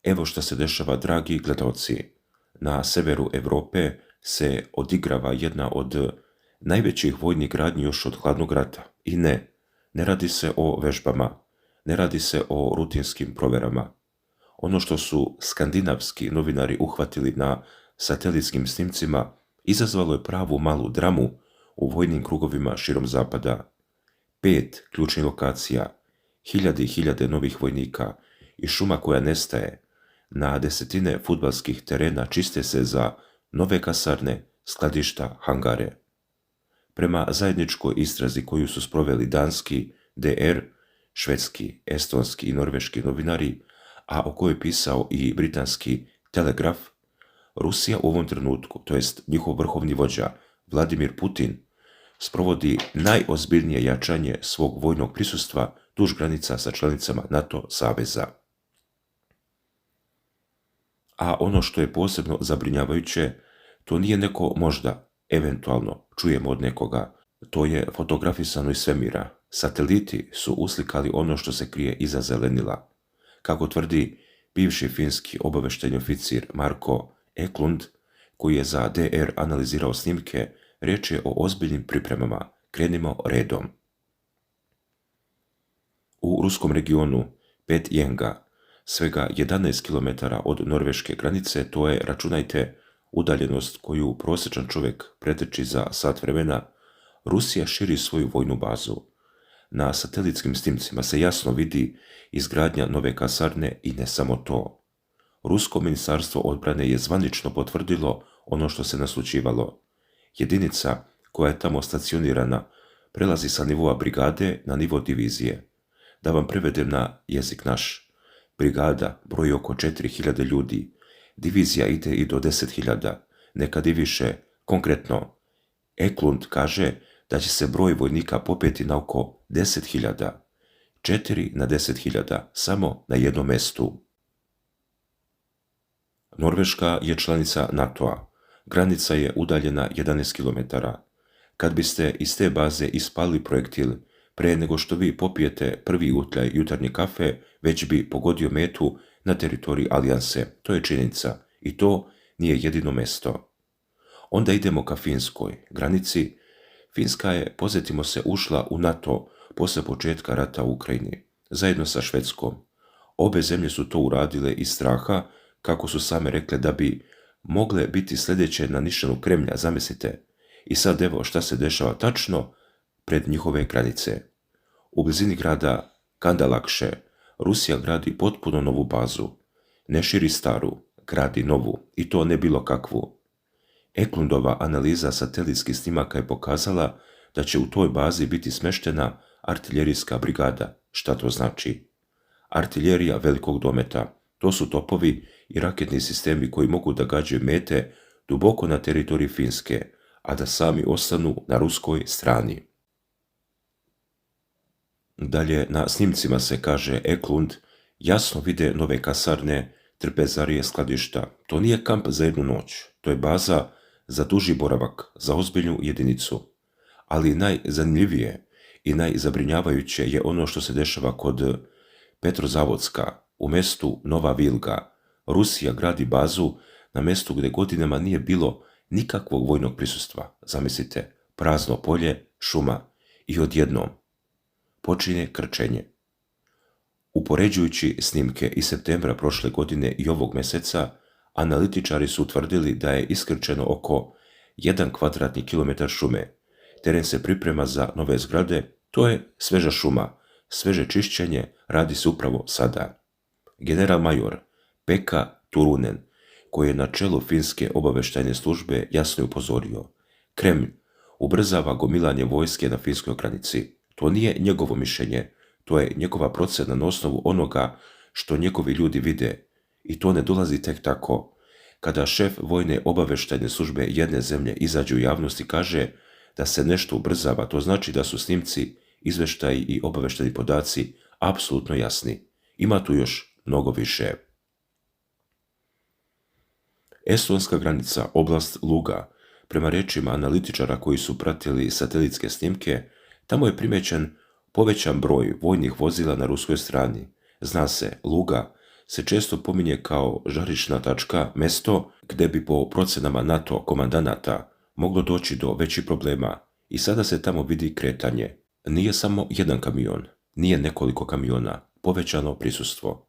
Evo što se dešava, dragi gledalci. Na severu Europe se odigrava jedna od najvećih vojnih gradnji još od hladnog rata. I ne radi se o vežbama, ne radi se o rutinskim provjerama. Ono što su skandinavski novinari uhvatili na satelitskim snimcima izazvalo je pravu malu dramu u vojnim krugovima širom zapada. 5 ključnih lokacija, hiljade i hiljade novih vojnika i šuma koja nestaje, na desetine fudbalskih terena čiste se za nove kasarne, skladišta, hangare. Prema zajedničkoj istrazi koju su sproveli danski DR, švedski, estonski i norveški novinari, a o kojoj je pisao i britanski Telegraf, Rusija u ovom trenutku, to jest njihov vrhovni vođa Vladimir Putin, sprovodi najozbiljnije jačanje svog vojnog prisustva duž granica sa članicama NATO saveza. A ono što je posebno zabrinjavajuće, to nije neko možda, eventualno, čujemo od nekoga, to je fotografisano iz svemira. Sateliti su uslikali ono što se krije iza zelenila. Kako tvrdi bivši finski obavještajni oficir Marko Eklund, koji je za DR analizirao snimke, riječ je o ozbiljnim pripremama. Krenimo redom. U ruskom regionu Petjenga, svega 11 km od norveške granice, to je, računajte, udaljenost koju prosječan čovjek preteči za sat vremena, Rusija širi svoju vojnu bazu. Na satelitskim snimcima se jasno vidi izgradnja nove kasarne i ne samo to. Rusko ministarstvo odbrane je zvanično potvrdilo ono što se naslućivalo. Jedinica koja je tamo stacionirana prelazi sa nivoa brigade na nivo divizije. Da vam prevedem na jezik naš. Brigada broji oko 4000 ljudi, divizija ide i do 10.000, nekad i više. Konkretno, Eklund kaže da će se broj vojnika popeti na oko 10.000, 4 na 10.000, samo na jednom mestu. Norveška je članica NATO-a. Granica je udaljena 11 km. Kad biste iz te baze ispalili projektil, pre nego što vi popijete prvi utljaj jutarnje kafe, već bi pogodio metu na teritoriji alijanse. To je činjenica i to nije jedino mesto. Onda idemo ka finskoj granici. Finska je, podsjetimo se, ušla u NATO posle početka rata u Ukrajini, zajedno sa Švedskom. Obe zemlje su to uradile iz straha, kako su same rekle, da bi mogle biti sljedeće na nišanu Kremlja, zamislite. I sad evo šta se dešava tačno pred njihove granice. U blizini grada Kandalakše Rusija gradi potpuno novu bazu. Ne širi staru, gradi novu, i to ne bilo kakvu. Eklundova analiza satelitskih snimaka je pokazala da će u toj bazi biti smeštena artiljerijska brigada. Šta to znači? Artiljerija velikog dometa. To su topovi i raketni sistemi koji mogu da gađaju mete duboko na teritoriji Finske, a da sami ostanu na ruskoj strani. Dalje na snimcima se, kaže Eklund, jasno vide nove kasarne, trpezarije, skladišta. To nije kamp za jednu noć, to je baza za duži boravak, za ozbiljnu jedinicu. Ali najzanimljivije i najzabrinjavajuće je ono što se dešava kod Petrozavodska, u mestu Nova Vilga. Rusija gradi bazu na mestu gdje godinama nije bilo nikakvog vojnog prisustva. Zamislite, prazno polje, šuma i odjednom počinje krčenje. Upoređujući snimke iz septembra prošle godine i ovog mjeseca, analitičari su utvrdili da je iskrčeno oko 1 kvadratni kilometar šume. Teren se priprema za nove zgrade, to je sveža šuma, sveže čišćenje radi se upravo sada. General major Pekka Turunen, koji je na čelu finske obavještajne službe, jasno je upozorio. Kremlj ubrzava gomilanje vojske na finskoj granici. To nije njegovo mišljenje, to je njegova procena na osnovu onoga što njegovi ljudi vide. I to ne dolazi tek tako. Kada šef vojne obavještajne službe jedne zemlje izađe u javnost i kaže da se nešto ubrzava, to znači da su snimci, izveštaji i obavještajni podaci apsolutno jasni. Ima tu još mnogo više. Estonska granica, oblast Luga, prema riječima analitičara koji su pratili satelitske snimke, tamo je primećen povećan broj vojnih vozila na ruskoj strani. Zna se, Luga se često pominje kao žarišna tačka, mesto gdje bi po procenama NATO komandanata moglo doći do većih problema i sada se tamo vidi kretanje. Nije samo jedan kamion, nije nekoliko kamiona, povećano prisustvo.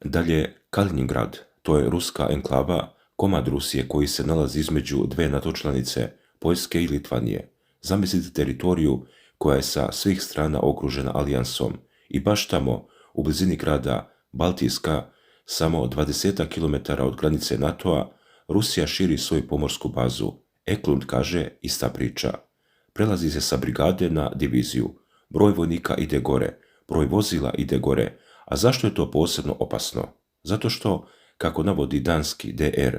Dalje, Kaliningrad, to je ruska enklava, komad Rusije koji se nalazi između dve NATO članice, Poljske i Litvanije. Zamislite teritoriju koja je sa svih strana okružena alijansom i baš tamo, u blizini grada Baltijska, samo 20 km od granice NATO-a, Rusija širi svoju pomorsku bazu. Eklund kaže ista priča. Prelazi se sa brigade na diviziju. Broj vojnika ide gore, broj vozila ide gore. A zašto je to posebno opasno? Zato što, kako navodi danski DR,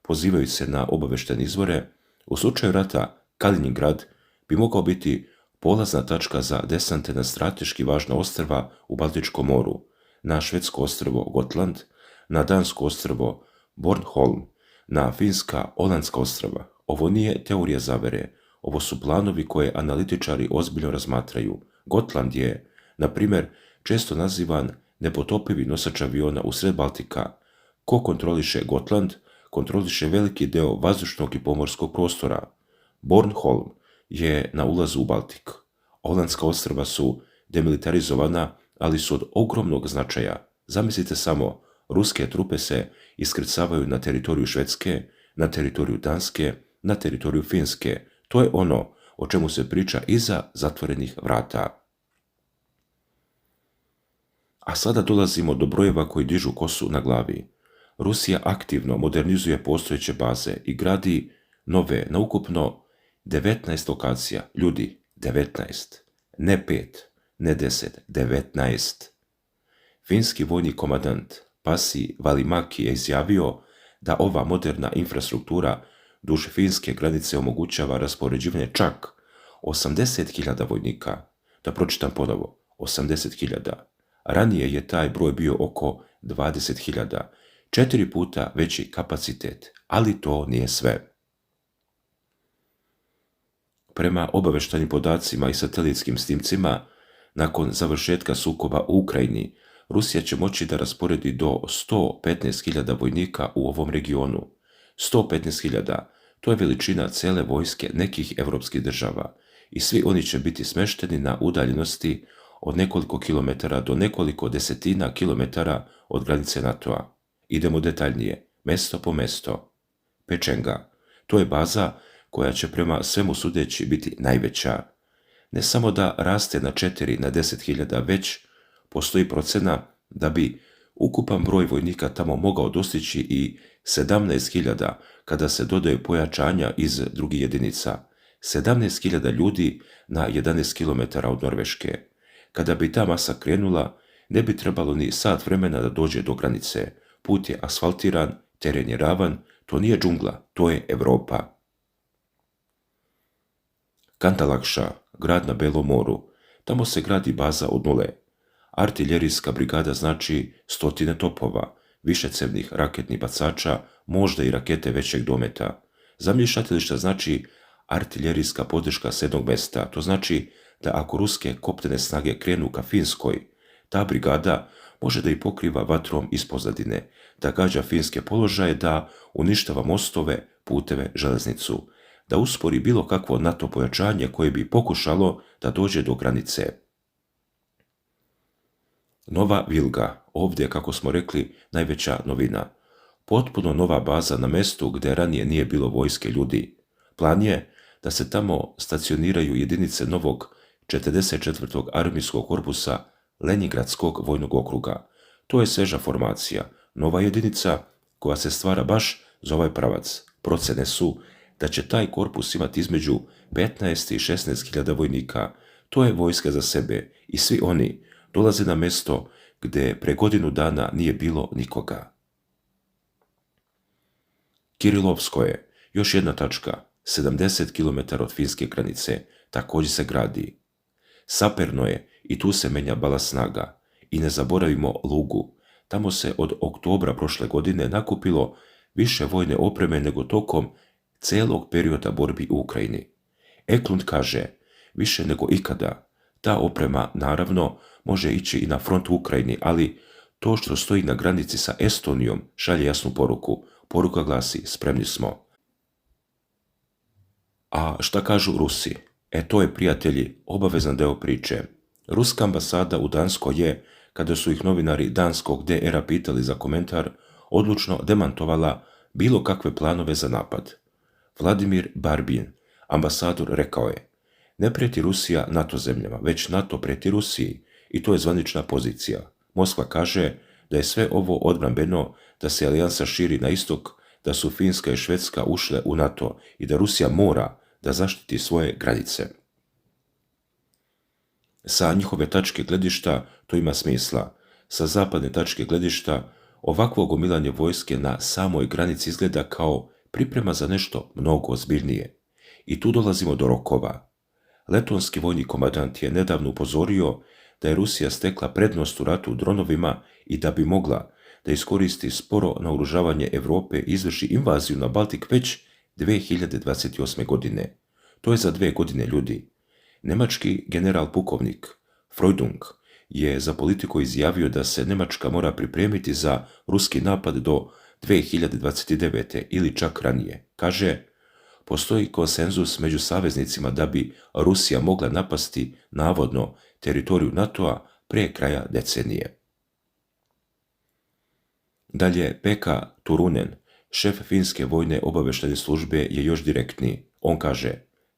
pozivaju se na obaveštene izvore, u slučaju rata Kaliningrad bi mogao biti polazna tačka za desante na strateški važna ostrva u Baltičkom moru, na švedsko ostrvo Gotland, na dansko ostrvo Bornholm, na finska Olandska ostrva. Ovo nije teorija zavere, ovo su planovi koje analitičari ozbiljno razmatraju. Gotland je, na primjer, često nazivan nepotopivi nosač aviona usred Baltika. Ko kontroliše Gotland, kontroliše veliki deo vazdušnog i pomorskog prostora. Bornholm je na ulazu u Baltik. Olandska ostrva su demilitarizovana, ali su od ogromnog značaja. Zamislite samo, ruske trupe se iskrcavaju na teritoriju Švedske, na teritoriju Danske, na teritoriju Finske. To je ono o čemu se priča iza zatvorenih vrata. A sada dolazimo do brojeva koji dižu kosu na glavi. Rusija aktivno modernizuje postojeće baze i gradi nove na ukupno 19 lokacija. Ljudi, 19. Ne 5, ne 10, 19. Finski vojni komandant Pasi Valimaki je izjavio da ova moderna infrastruktura duž finske granice omogućava raspoređivanje čak 80.000 vojnika. Da pročitam ponovo, 80.000. Ranije je taj broj bio oko 20.000, 4 puta veći kapacitet, ali to nije sve. Prema obavještajnim podacima i satelitskim snimcima, nakon završetka sukoba u Ukrajini, Rusija će moći da rasporedi do 115.000 vojnika u ovom regionu. 115.000, to je veličina cele vojske nekih evropskih država i svi oni će biti smešteni na udaljenosti od nekoliko kilometara do nekoliko desetina kilometara od granice NATO-a. Idemo detaljnije, mesto po mesto. Pečenga, to je baza koja će prema svemu sudeći biti najveća. Ne samo da raste na 4 na 10.000, već postoji procena da bi ukupan broj vojnika tamo mogao dostići i 17.000 kada se dodaju pojačanja iz drugih jedinica. 17.000 ljudi na 11 km od Norveške. Kada bi ta masa krenula, ne bi trebalo ni sat vremena da dođe do granice. Put je asfaltiran, teren je ravan, to nije džungla, to je Evropa. Kandalakša, grad na Belom moru, tamo se gradi baza od nule. Artiljerijska brigada znači 100 topova, višecevnih raketnih bacača, možda i rakete većeg dometa. Zamješatilišta znači artiljerijska podrška s jednog mesta, to znači da ako ruske kopnene snage krenu ka Finskoj, ta brigada može da ih pokriva vatrom iz pozadine, da gađa finske položaje, da uništava mostove, puteve, železnicu, da uspori bilo kakvo NATO pojačanje koje bi pokušalo da dođe do granice. Nova Vilga, ovdje, kako smo rekli, najveća novina. Potpuno nova baza na mestu gdje ranije nije bilo vojske ljudi. Plan je da se tamo stacioniraju jedinice novog 44. armijskog korpusa Leningradskog vojnog okruga. To je sveža formacija, nova jedinica koja se stvara baš za ovaj pravac. Procene su da će taj korpus imati između 15 i 16.000 vojnika. To je vojska za sebe i svi oni dolaze na mesto gdje pre godinu dana nije bilo nikoga. Kirilovsko je još jedna tačka, 70 km od finske granice, također se gradi. Saperno je i tu se menja balast snaga. I ne zaboravimo Lugu, tamo se od oktobra prošle godine nakupilo više vojne opreme nego tokom celog perioda borbi u Ukrajini. Eklund kaže, više nego ikada, ta oprema naravno može ići i na front u Ukrajini, ali To što stoji na granici sa Estonijom šalje jasnu poruku. Poruka glasi: spremni smo. A šta kažu Rusi? To je, prijatelji, obavezan deo priče. Ruska ambasada u Danskoj je, kada su ih novinari danskog DR-a pitali za komentar, odlučno demantovala bilo kakve planove za napad. Vladimir Barbin, ambasador, rekao je: ne prijeti Rusija NATO zemljama, već NATO prijeti Rusiji, i to je zvanična pozicija. Moskva kaže da je sve ovo odbrambeno, da se alijansa širi na istok, da su Finska i Švedska ušle u NATO i da Rusija mora da zaštiti svoje granice. Sa njihove tačke gledišta to ima smisla. Sa zapadne tačke gledišta ovakvo gomilanje vojske na samoj granici izgleda kao priprema za nešto mnogo ozbiljnije. I tu dolazimo do rokova. Letonski vojni komandant je nedavno upozorio da je Rusija stekla prednost u ratu dronovima i da bi mogla da iskoristi sporo naoružavanje Evrope i izvrši invaziju na Baltik već 2028. godine. To je za 2 godine, ljudi. Nemački general pukovnik Freudung je za Politico izjavio da se Nemačka mora pripremiti za ruski napad do 2029. ili čak ranije. Kaže: postoji konsenzus među saveznicima da bi Rusija mogla napasti navodno teritoriju NATO-a prije kraja decenije. Dalje, Pekka Turunen, šef finske vojne obavještajne službe, je još direktniji. On kaže: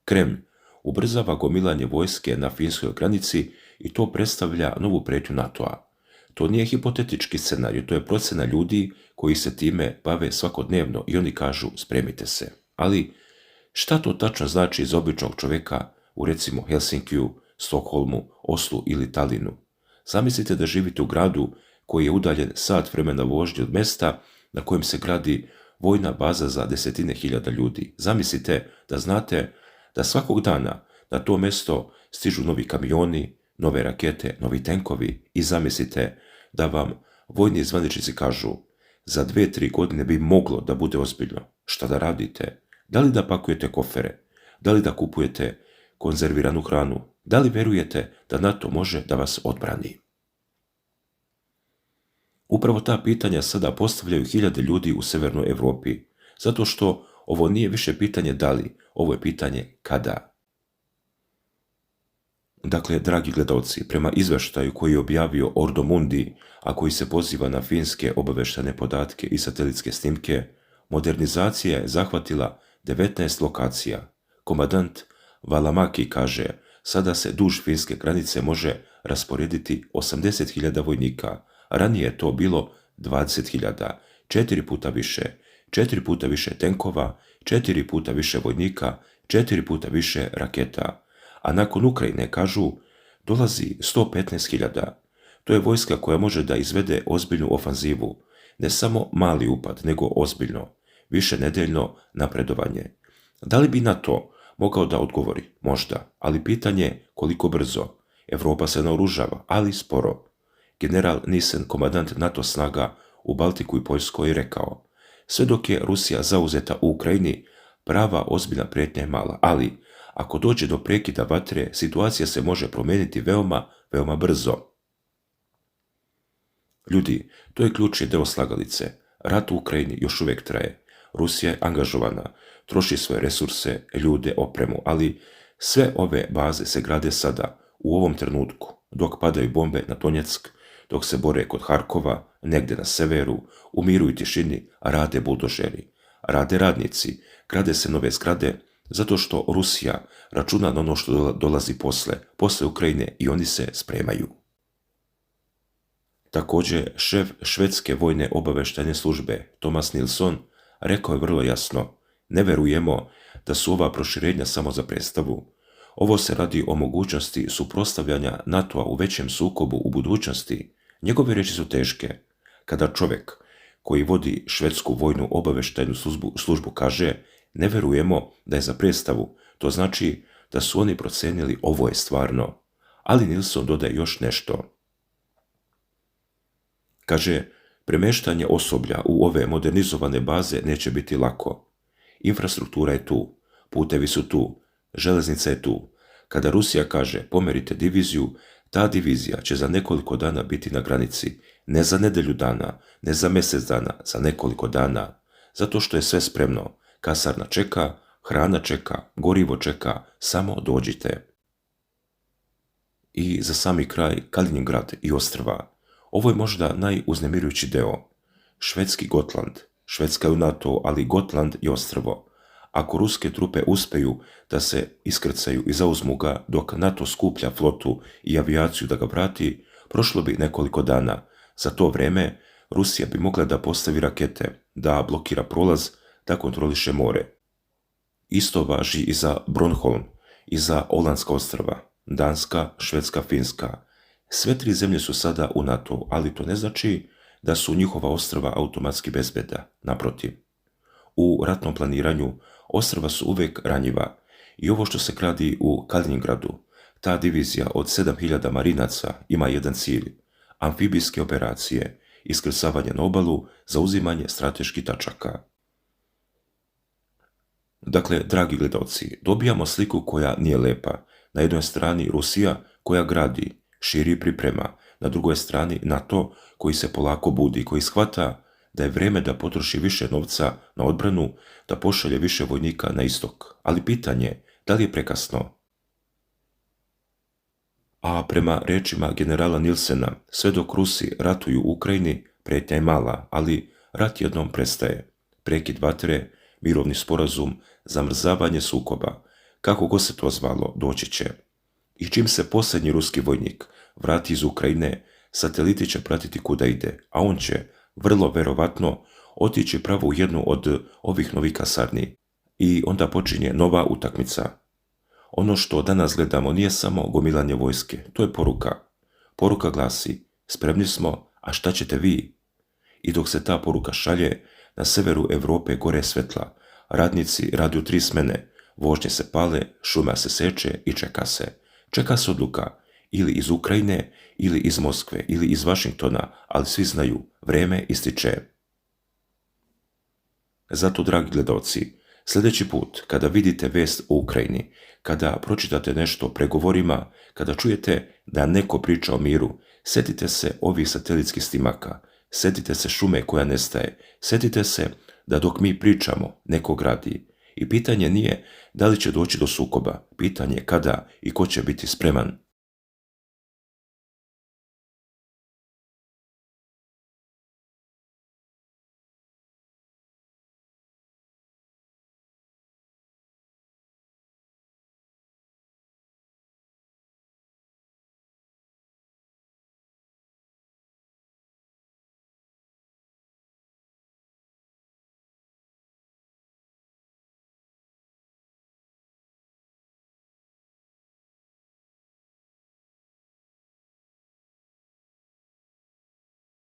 Kremlj ubrzava gomilanje vojske na finskoj granici i to predstavlja novu prijetnju NATO-a. To nije hipotetički scenarij, to je procjena ljudi koji se time bave svakodnevno i oni kažu: spremite se. Ali šta to tačno znači za običnog čovjeka u, recimo, Helsinkiju, Stokholmu, Oslu ili Talinu? Zamislite da živite u gradu koji je udaljen sat vremena vožnje od mesta na kojem se gradi vojna baza za desetine hiljada ljudi. Zamislite da znate da svakog dana na to mjesto stižu novi kamioni, nove rakete, novi tenkovi, i zamislite da vam vojni zvaničnici kažu: za 2-3 godine bi moglo da bude ozbiljno. Šta da radite? Da li da pakujete kofere? Da li da kupujete konzerviranu hranu? Da li verujete da NATO može da vas odbrani? Upravo ta pitanja sada postavljaju hiljade ljudi u severnoj Evropi, zato što ovo nije više pitanje da li, ovo je pitanje kada. Dakle, dragi gledalci, prema izveštaju koji je objavio Ordo Mundi, a koji se poziva na finske obavještajne podatke i satelitske snimke, modernizacija je zahvatila 19 lokacija. Komandant Valamaki kaže: sada se duž finske granice može rasporediti 80.000 vojnika, a ranije je to bilo 20.000, 4 puta više, 4 puta više tenkova, 4 puta više vojnika, 4 puta više raketa. A nakon Ukrajine, kažu, dolazi 115.000. To je vojska koja može da izvede ozbiljnu ofanzivu, ne samo mali upad, nego ozbiljno, višenedeljno napredovanje. Da li bi na to mogao da odgovori? Možda, ali pitanje koliko brzo. Evropa se naoružava, ali sporo. General Nissen, komandant NATO snaga u Baltiku i Poljskoj, je rekao: sve dok je Rusija zauzeta u Ukrajini, prava ozbiljna prijetnja je mala, ali ako dođe do prekida vatre, situacija se može promijeniti veoma, veoma brzo. Ljudi, to je ključni deo slagalice. Rat u Ukrajini još uvijek traje. Rusija je angažovana, troši svoje resurse, ljude, opremu, ali sve ove baze se grade sada, u ovom trenutku, dok padaju bombe na Donjeck, dok se bore kod Harkova, negdje na severu, u miru i tišini, rade buldožeri, rade radnici, grade se nove zgrade, zato što Rusija računa na ono što dolazi posle Ukrajine, i oni se spremaju. Također, šef švedske vojne obavještajne službe Thomas Nilsson rekao je vrlo jasno: ne verujemo da su ova proširenja samo za predstavu. Ovo se radi o mogućnosti suprotstavljanja NATO-a u većem sukobu u budućnosti. Njegove riječi su teške. Kada čovjek koji vodi švedsku vojnu obavještajnu službu kaže: ne verujemo da je za predstavu, to znači da su oni procenili ovo je stvarno. Ali Nilsson dodaje još nešto. Kaže: premještanje osoblja u ove modernizovane baze neće biti lako. Infrastruktura je tu, putevi su tu, železnica je tu. Kada Rusija kaže pomerite diviziju, ta divizija će za nekoliko dana biti na granici. Ne za nedelju dana, ne za mjesec dana, za nekoliko dana. Zato što je sve spremno. Kasarna čeka, hrana čeka, gorivo čeka, samo dođite. I za sami kraj Kaliningrad i ostrva. Ovo je možda najuznemirujući deo. Švedski Gotland. Švedska je u NATO, ali Gotland je ostrvo. Ako ruske trupe uspeju da se iskrcaju i zauzmu ga dok NATO skuplja flotu i avijaciju da ga vrati, prošlo bi nekoliko dana. Za to vrijeme Rusija bi mogla da postavi rakete, da blokira prolaz, da kontroliše more. Isto važi i za Bornholm, i za Olandska ostrva, Danska, Švedska, Finska. Sve tri zemlje su sada u NATO, ali to ne znači da su njihova ostrva automatski bezbedna, naprotiv. U ratnom planiranju ostrva su uvijek ranjiva i ovo što se gradi u Kaliningradu, ta divizija od 7000 marinaca ima jedan cilj, amfibijske operacije, iskrcavanje na obalu, zauzimanje strateških tačaka. Dakle, dragi gledalci, dobijamo sliku koja nije lepa. Na jednoj strani Rusija koja gradi, širi i priprema, na drugoj strani NATO koji se polako budi, koji shvata da je vrijeme da potroši više novca na odbranu, da pošalje više vojnika na istok. Ali pitanje, da li je prekasno? A prema rečima generala Nilsena, sve dok Rusi ratuju u Ukrajini, prijetnja je mala, ali rat jednom prestaje. Prekid vatre, mirovni sporazum, zamrzavanje sukoba, kako god se to zvalo, doći će. I čim se posljednji ruski vojnik vrati iz Ukrajine, sateliti će pratiti kuda ide, a on će, vrlo verovatno, otići pravo u jednu od ovih novih kasarni. I onda počinje nova utakmica. Ono što danas gledamo nije samo gomilanje vojske, to je poruka. Poruka glasi, spremni smo, a šta ćete vi? I dok se ta poruka šalje, na severu Europe gore svetla, radnici radi u 3 smene, vožnje se pale, šuma se seče i čeka se. Čeka se odluka, ili iz Ukrajine, ili iz Moskve, ili iz Vašingtona, ali svi znaju, vrijeme ističe. Zato, dragi gledalci, sljedeći put, kada vidite vest o Ukrajini, kada pročitate nešto o pregovorima, kada čujete da neko priča o miru, sjetite se ovih satelitskih snimaka, sjetite se šume koja nestaje, sjetite se da dok mi pričamo, neko gradi. I pitanje nije da li će doći do sukoba, pitanje je kada i ko će biti spreman.